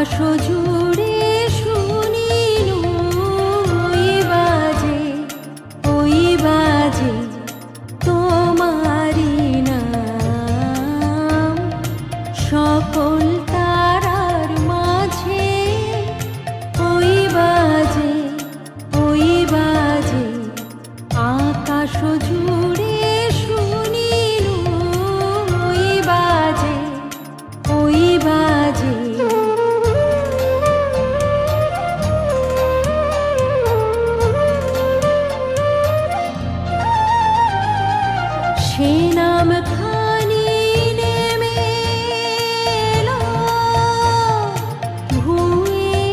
আকাশ জুড়ে শুনিনু ওই বাজে তোমারি নাম। সকল তারার মাঝে ওই বাজে আকাশ জুড়ে শুনিনু ওই বাজে সে নাম খানি নেমে এলো ভুঁয়ে,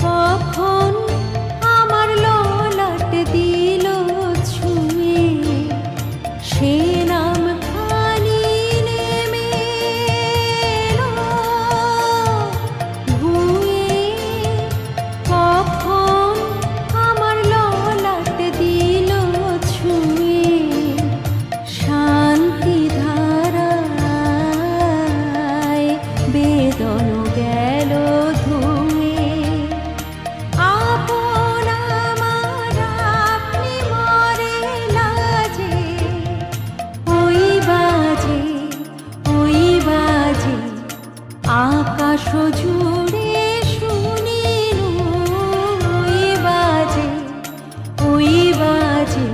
কখন আমার ললাট দিল ছুঁয়ে। সে নাম খানি নেমে এলো ভুঁয়ে, কখন আমার ললাট দিল ছুঁয়ে। শান্তি ধারায় বেদন গেল ধুয়ে, আপন আমার আপনি মরে লাজে। ওই বাজে আকাশ জুড়ে শুনিনু ওই বাজে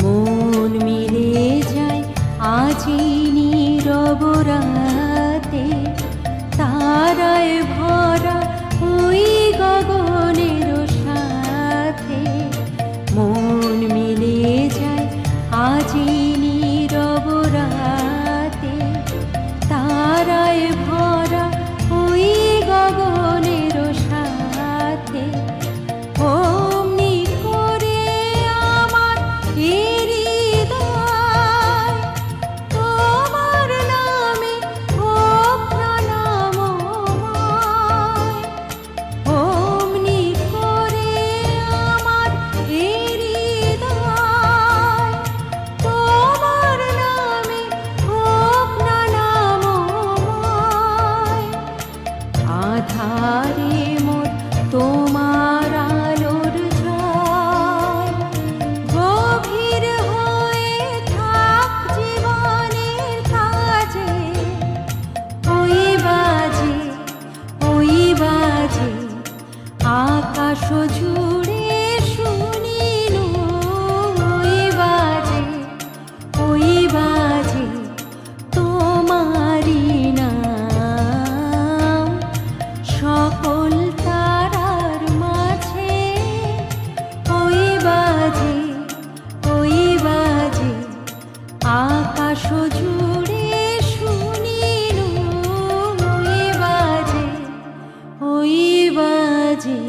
মন মিলে যায় আজি নীরব রাতে, তারায় ভরা ওই গগনের সাথে। মন মিলে যায় আজি নীরব রাতে, তারায় ভরা ওই গগনের সাথে। অমনি করে আমার হৃদয় তোমার নামে হোক না নামময়। অমনি করে আমার হৃদয় তোমার নামে হোক না নামময়। আধারে মোর তোমার আলোর ঝায়, গভীর হয়ে থাক জীবনের কাজে। ওই বাজে আকাশ জুড়ে শুনিনু ওই বাজে তোমারি নাম। সকল তারার মাঝে ওই বাজে আকাশ জুড়ে শুনিনু ওই বাজে